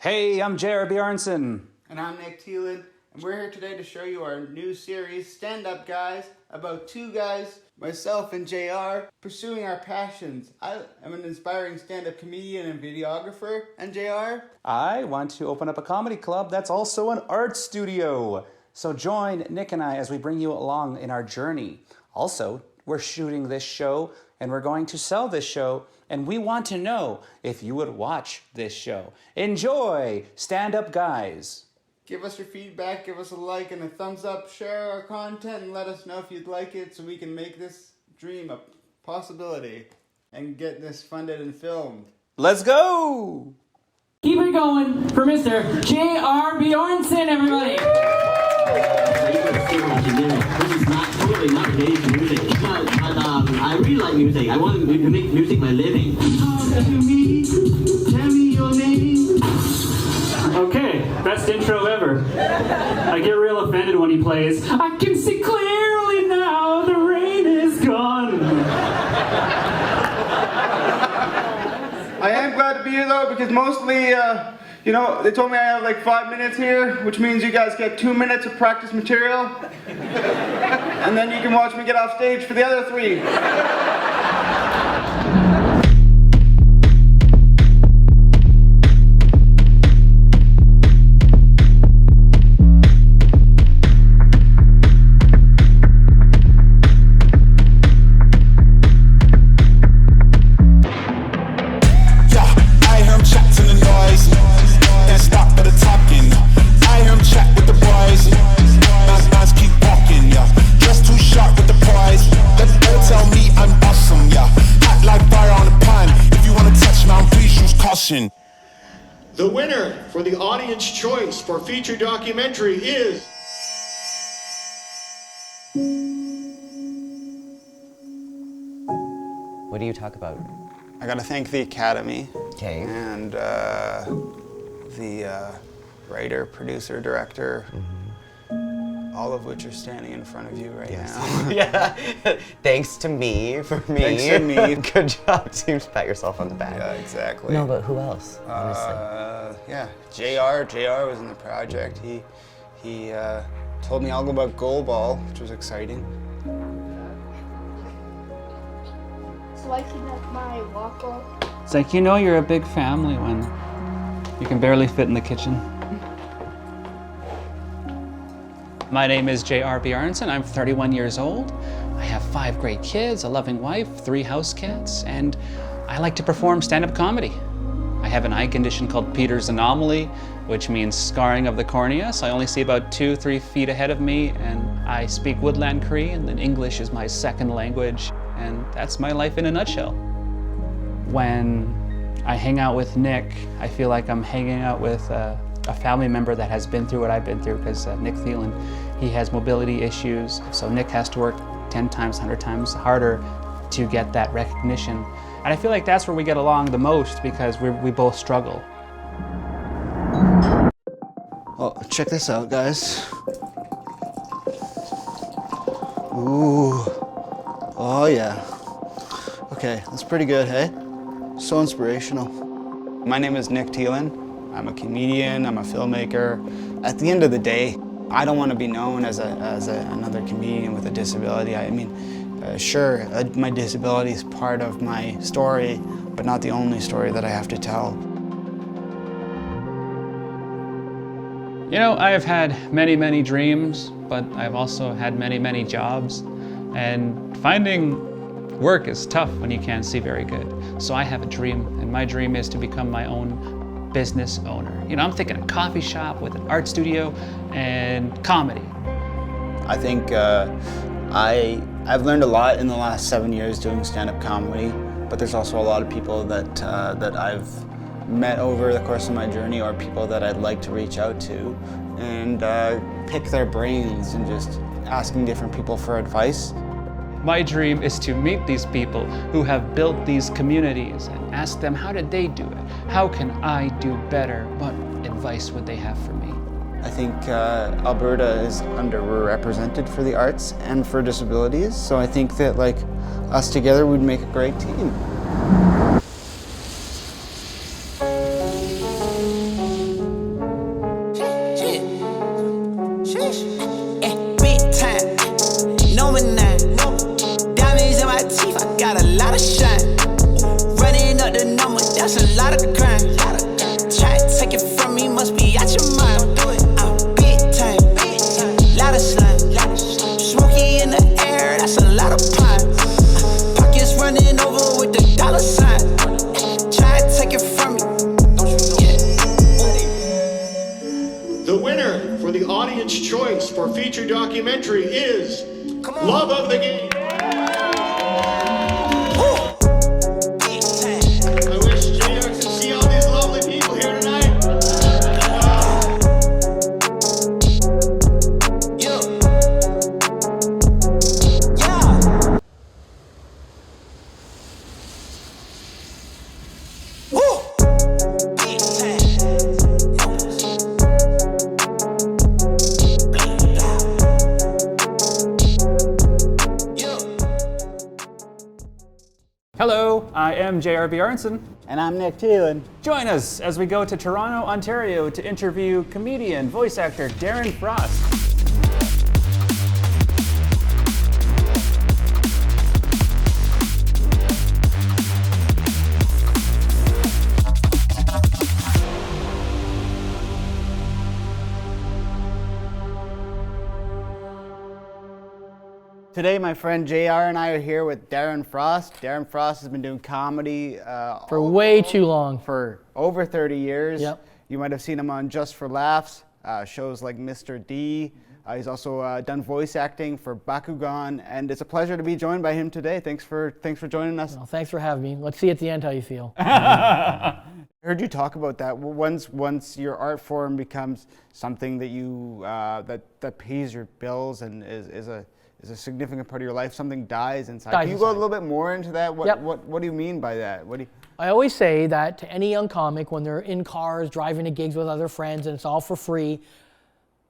Hey, I'm Jared Bjornson. And I'm Niek, and we're here today to show you our new series, Stand Up Guys, about two guys, myself and JR, pursuing our passions. I am an inspiring stand-up comedian and videographer, and JR? I want to open up a comedy club that's also an art studio. So join Nick and I as we bring you along in our journey. Also, we're shooting this show and we're going to sell this show, and we want to know if you would watch this show. Enjoy Stand Up Guys. Give us your feedback, give us a like and a thumbs up, share our content, and let us know if you'd like it so we can make this dream a possibility and get this funded and filmed. Let's go! Keep it going for Mr. J.R. Bjornson, everybody! This is not totally not related to music, but I really like music. I want to make music my living. Talk to me, tell me your name. Okay, best intro ever. I get real offended when he plays, I can see clearly now, the rain is gone. I am glad to be here though, because mostly, they told me I have like 5 minutes here, which means you guys get 2 minutes of practice material. And then you can watch me get off stage for the other 3. The winner for the audience choice for feature documentary is... What do you talk about? I gotta thank the Academy. Okay. And the writer, producer, director, all of which are standing in front of you right now. Yeah. Thanks to me, for me. Thanks to me. Good job, team. Pat yourself on the back. Yeah, exactly. No, but who else, honestly? JR was in the project. He told me all about goalball, which was exciting. So I can have my walk-off. It's like, you're a big family when you can barely fit in the kitchen. My name is J.R. Bjornson. I'm 31 years old. I have 5 great kids, a loving wife, 3 house cats, and I like to perform stand-up comedy. I have an eye condition called Peter's anomaly, which means scarring of the cornea, so I only see about 2-3 feet ahead of me, and I speak Woodland Cree, and then English is my second language, and that's my life in a nutshell. When I hang out with Nick, I feel like I'm hanging out with a family member that has been through what I've been through, because Niek Theelen, he has mobility issues, so Nick has to work 10 times, 100 times harder to get that recognition. And I feel like that's where we get along the most, because we both struggle. Oh, check this out, guys. Ooh. Oh, yeah. Okay, that's pretty good, hey? So inspirational. My name is Niek Theelen. I'm a comedian, I'm a filmmaker. At the end of the day, I don't want to be known as another comedian with a disability. Sure, my disability is part of my story, but not the only story that I have to tell. I have had many, many dreams, but I've also had many, many jobs. And finding work is tough when you can't see very good. So I have a dream, and my dream is to become my own business owner. I'm thinking a coffee shop with an art studio and comedy. I think I've learned a lot in the last 7 years doing stand-up comedy, but there's also a lot of people that I've met over the course of my journey, or people that I'd like to reach out to and pick their brains and just asking different people for advice. My dream is to meet these people who have built these communities and ask them, how did they do it? How can I do better? What advice would they have for me? I think Alberta is underrepresented for the arts and for disabilities, so I think that us together would make a great team. audience choice for feature documentary is Love of the Game. I wish JR could see all these lovely people here tonight. Hello, I am J.R. Bjornson. And I'm Niek Theelen. Join us as we go to Toronto, Ontario to interview comedian, voice actor Darren Frost. Today, my friend JR and I are here with Darren Frost. Darren Frost has been doing comedy For way too long. for over 30 years. Yep. You might have seen him on Just for Laughs, shows like Mr. D. He's also done voice acting for Bakugan, and it's a pleasure to be joined by him today. Thanks for joining us. Well, thanks for having me. Let's see at the end how you feel. I heard you talk about that. Once your art form becomes something that you that pays your bills and is a significant part of your life, something dies inside. Can you go a little bit more into that? What do you mean by that? I always say that to any young comic when they're in cars, driving to gigs with other friends, and it's all for free,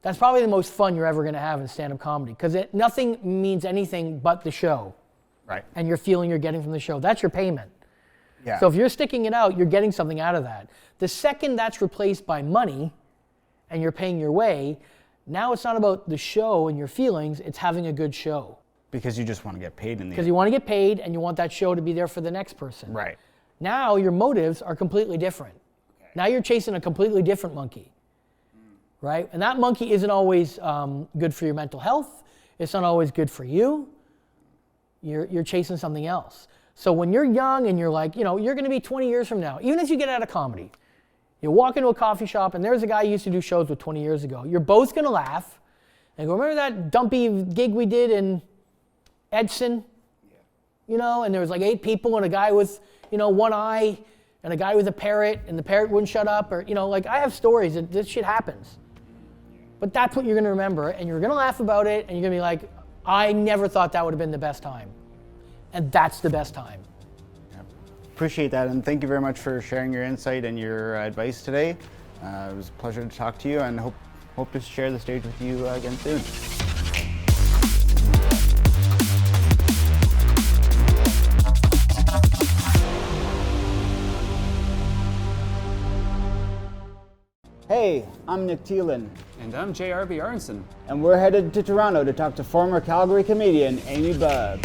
that's probably the most fun you're ever going to have in stand-up comedy, because nothing means anything but the show. Right. And your feeling you're getting from the show. That's your payment. Yeah. So if you're sticking it out, you're getting something out of that. The second that's replaced by money and you're paying your way, now it's not about the show and your feelings, it's having a good show. Because you just want to get paid in the Because end. you want to get paid and you want that show to be there for the next person. Right. Now your motives are completely different. Okay. Now you're chasing a completely different monkey. Right? And that monkey isn't always good for your mental health. It's not always good for you. You're chasing something else. So when you're young and you're like, you're going to be 20 years from now, even as you get out of comedy, you walk into a coffee shop and there's a guy you used to do shows with 20 years ago. You're both going to laugh and go, remember that dumpy gig we did in Edson? Yeah. And there was like 8 people and a guy with, one eye and a guy with a parrot and the parrot wouldn't shut up. Or, I have stories that this shit happens. But that's what you're going to remember and you're going to laugh about it and you're going to be like, I never thought that would have been the best time. And that's the best time. Appreciate that, and thank you very much for sharing your insight and your advice today. It was a pleasure to talk to you, and hope to share the stage with you again soon. Hey, I'm Niek Theelen, And I'm J.R. Bjornson. and we're headed to Toronto to talk to former Calgary comedian Amy Bubb.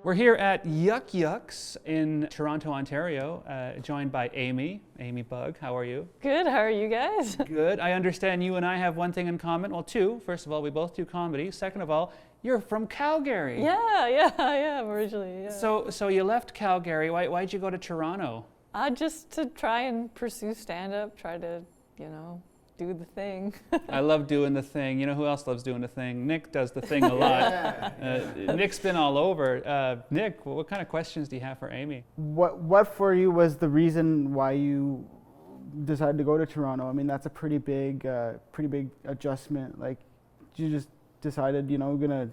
We're here at Yuck Yucks in Toronto, Ontario, joined by Amy Bug. How are you? Good, how are you guys? Good. I understand you and I have one thing in common. Well, 2. First of all, we both do comedy. Second of all, you're from Calgary. Yeah, I am originally, yeah. So you left Calgary. Why'd you go to Toronto? Just to try and pursue stand-up, try to, do the thing. I love doing the thing. You know who else loves doing the thing? Nick does the thing a lot. Nick's been all over. Nick, what kind of questions do you have for Amy? What for you was the reason why you decided to go to Toronto? I mean, that's a pretty big adjustment. Like, you just decided, gonna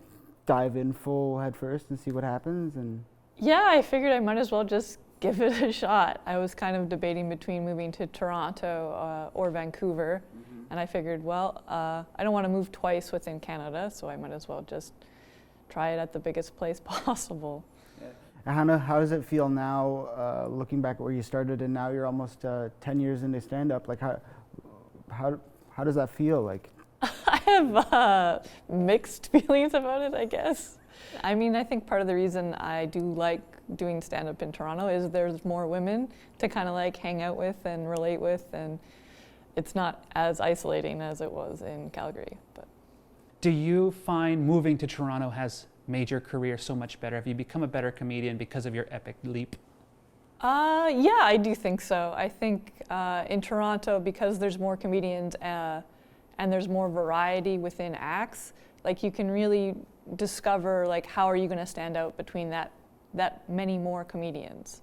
dive in full head first and see what happens? And Yeah, I figured I might as well just give it a shot. I was kind of debating between moving to Toronto or Vancouver, and I figured, I don't want to move twice within Canada, so I might as well just try it at the biggest place possible. how does it feel now, looking back at where you started, and now you're almost 10 years into stand-up? Like, how does that feel like? I have mixed feelings about it, I guess. I mean, I think part of the reason I do like doing stand-up in Toronto is there's more women to kind of like hang out with and relate with, and it's not as isolating as it was in Calgary. But Do you find moving to Toronto has made your career so much better? Have you become a better comedian because of your epic leap? Yeah, I do think so. I think in Toronto, because there's more comedians and there's more variety within acts, like you can really discover like how are you going to stand out between that many more comedians.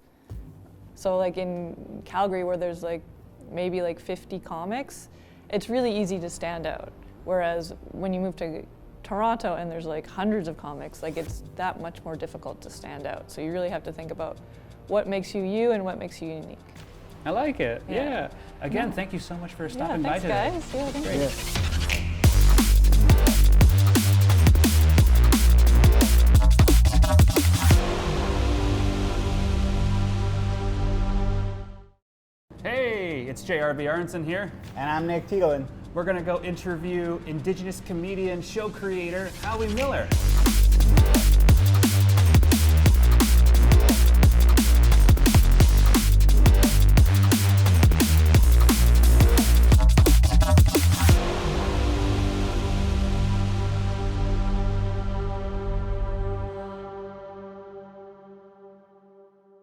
So like in Calgary, where there's like maybe like 50 comics, it's really easy to stand out. Whereas when you move to Toronto and there's like hundreds of comics, like it's that much more difficult to stand out. So you really have to think about what makes you you and what makes you unique. I like it. Yeah. Again, thank you so much for stopping by today. Thanks, guys. Yeah, thank Great. you. Hey, it's J.R. Bjornson here. And I'm Niek Theelen. We're gonna go interview Indigenous comedian, show creator, Howie Miller.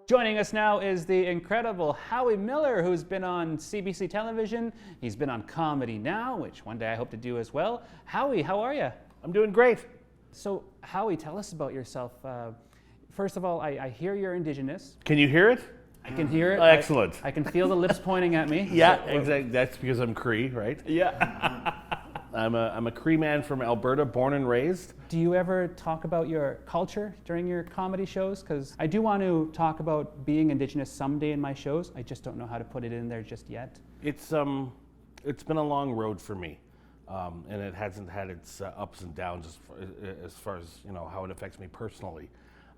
Joining us now is the incredible Howie Miller, who's been on CBC television. He's been on Comedy Now, which one day I hope to do as well. Howie, how are you? I'm doing great. So, Howie, tell us about yourself. First of all, I hear you're Indigenous. Can you hear it? I can hear it. Excellent. I can feel the lips pointing at me. Yeah, exactly. That's because I'm Cree, right? Yeah. I'm a Cree man from Alberta, born and raised. Do you ever talk about your culture during your comedy shows? Because I do want to talk about being Indigenous someday in my shows. I just don't know how to put it in there just yet. It's been a long road for me, and it hasn't had its ups and downs as far as how it affects me personally.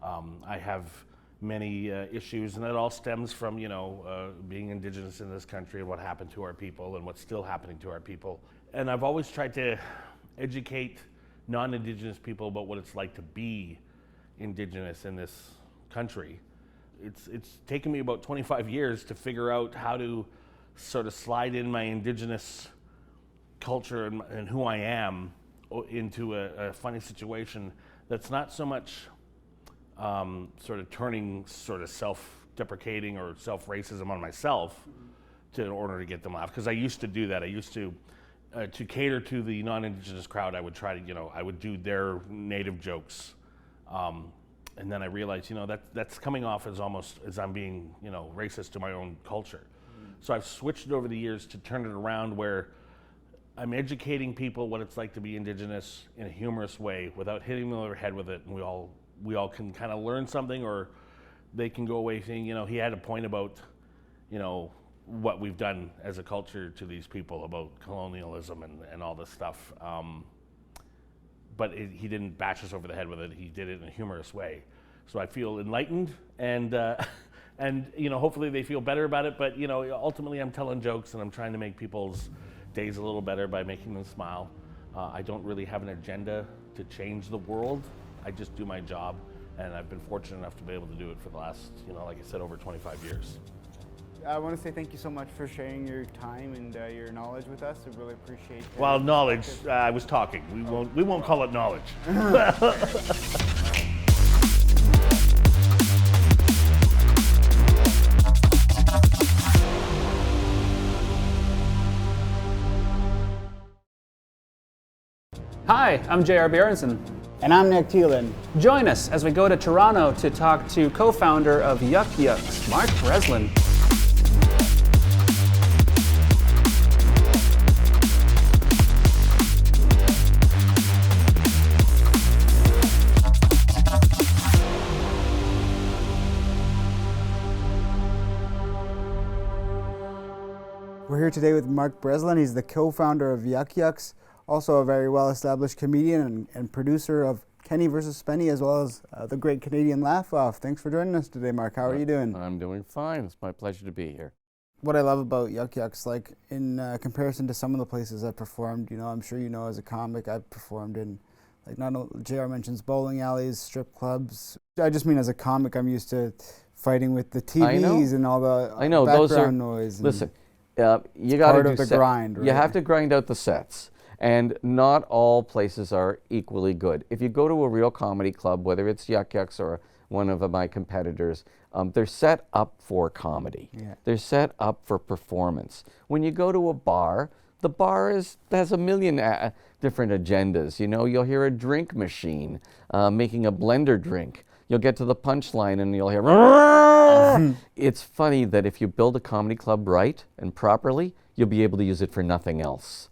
I have many issues, and it all stems from being Indigenous in this country and what happened to our people and what's still happening to our people. And I've always tried to educate non-Indigenous people about what it's like to be Indigenous in this country. It's taken me about 25 years to figure out how to sort of slide in my Indigenous culture and who I am into a funny situation that's not so much sort of turning sort of self-deprecating or self-racism on myself in order to get them laugh. Because I used to do that. I used to cater to the non-Indigenous crowd. I would try to, I would do their native jokes. And then I realized, that's coming off as almost as I'm being, racist to my own culture. So I've switched it over the years to turn it around where I'm educating people what it's like to be Indigenous in a humorous way without hitting them over the head with it. And we all can kind of learn something, or they can go away saying, he had a point about, what we've done as a culture to these people about colonialism and all this stuff. But he didn't bash us over the head with it. He did it in a humorous way. So I feel enlightened, and hopefully they feel better about it. But ultimately I'm telling jokes, and I'm trying to make people's days a little better by making them smile. I don't really have an agenda to change the world. I just do my job, and I've been fortunate enough to be able to do it for the last, like I said, over 25 years. I want to say thank you so much for sharing your time and your knowledge with us. I really appreciate it. Well, knowledge, I was talking. We won't call it knowledge. Hi, I'm J.R. Bjornson. And I'm Niek Theelen. Join us as we go to Toronto to talk to co-founder of Yuck Yucks, Mark Breslin. We're here today with Mark Breslin. He's the co-founder of Yuck Yucks, also a very well-established comedian and producer of Kenny vs. Spenny, as well as the Great Canadian Laugh-Off. Thanks for joining us today, Mark. How are you doing? I'm doing fine. It's my pleasure to be here. What I love about Yuck Yucks, like in comparison to some of the places I've performed, I'm sure as a comic, I've performed in, like, not only JR mentions bowling alleys, strip clubs. I just mean as a comic, I'm used to fighting with the TVs and all the background noise. Listen, You got to part do of the set- grind, You right? have to grind out the sets, and not all places are equally good. If you go to a real comedy club, whether it's Yuck Yucks or one of my competitors, they're set up for comedy. Yeah. They're set up for performance. When you go to a bar, the bar has a million different agendas. You know, you'll hear a drink machine making a blender drink. You'll get to the punchline and you'll hear. It's funny that if you build a comedy club right and properly, you'll be able to use it for nothing else,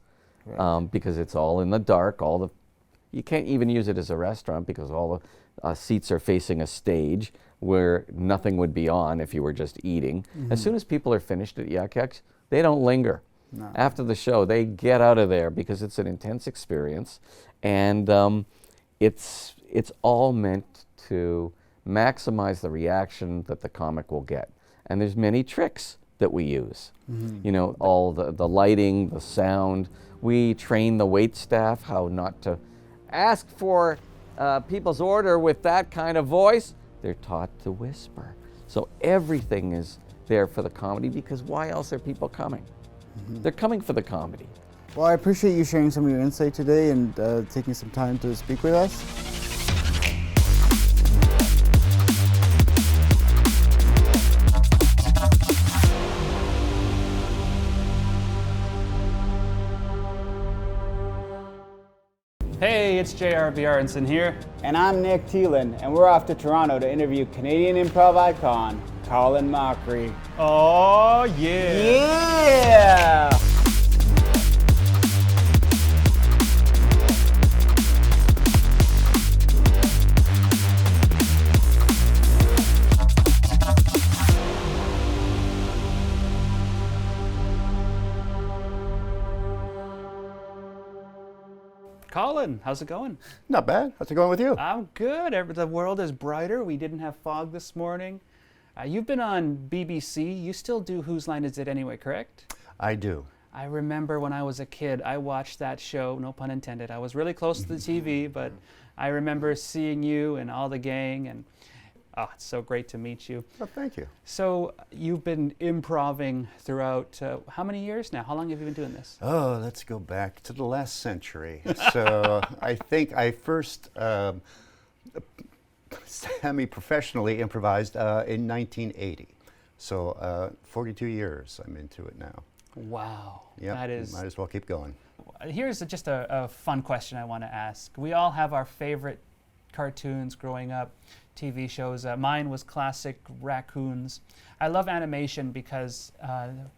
because it's all in the dark. You can't even use it as a restaurant because all the seats are facing a stage where nothing would be on if you were just eating. As soon as people are finished at Yuck Yucks, they don't linger. No. After the show, they get out of there because it's an intense experience, and it's all meant to maximize the reaction that the comic will get. And there's many tricks that we use. You know, all the lighting, the sound. We train the wait staff how not to ask for people's order with that kind of voice. They're taught to whisper. So everything is there for the comedy, because why else are people coming? They're coming for the comedy. Well, I appreciate you sharing some of your insight today and taking some time to speak with us. Hey, it's J.R. Bjornson here. And I'm Niek, and we're off to Toronto to interview Canadian improv icon, Colin Mochrie. Oh, yeah. Yeah! Colin, how's it going? Not bad. How's it going with you? I'm good. The world is brighter. We didn't have fog this morning. You've been on BBC. You still do Whose Line Is It Anyway, correct? I do. I remember when I was a kid, I watched that show, no pun intended. I was really close to the TV, but I remember seeing you and all the gang, and it's so great to meet you. Oh, thank you. So you've been improving throughout, how many years now? How long have you been doing this? Oh, let's go back to the last century. So I think I first semi-professionally improvised in 1980. So 42 years I'm into it now. Wow. Yep, That is. might as well keep going. Here's just a fun question I want to ask. We all have our favorite cartoons growing up, TV shows. Mine was classic Raccoons. I love animation because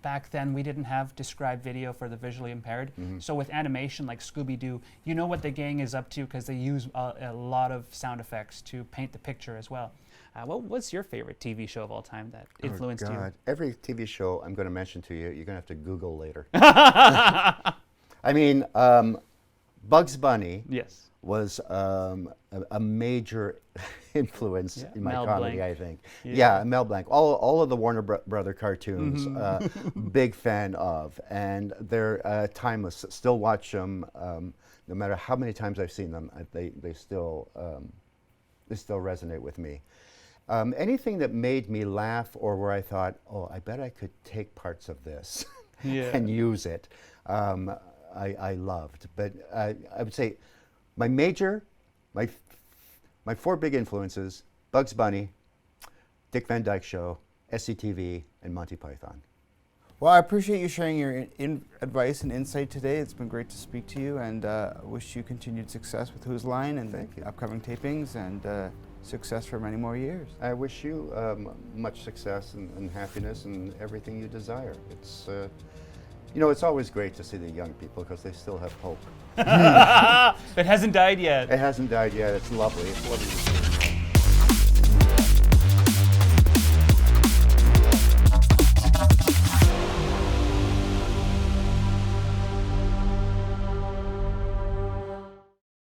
back then we didn't have described video for the visually impaired. So with animation like Scooby-Doo, you know what the gang is up to because they use a lot of sound effects to paint the picture as well. What's your favorite TV show of all time that influenced you? Every TV show I'm going to mention to you, you're going to have to Google later. I mean, Bugs Bunny was a major influence in my comedy, I think. Yeah, Mel Blanc. All of the Warner Brother cartoons, big fan of. And they're timeless. Still watch them. No matter how many times I've seen them, they still resonate with me. Anything that made me laugh or where I thought, oh, I bet I could take parts of this and use it, I loved. But I would say my four big influences: Bugs Bunny, Dick Van Dyke Show, SCTV, and Monty Python. Well, I appreciate you sharing your advice and insight today. It's been great to speak to you, and wish you continued success with Whose Line and the upcoming tapings, and success for many more years. I wish you much success and happiness and everything you desire. It's, you know, it's always great to see the young people because they still have hope. It hasn't died yet. It hasn't died yet. It's lovely. It's lovely to see.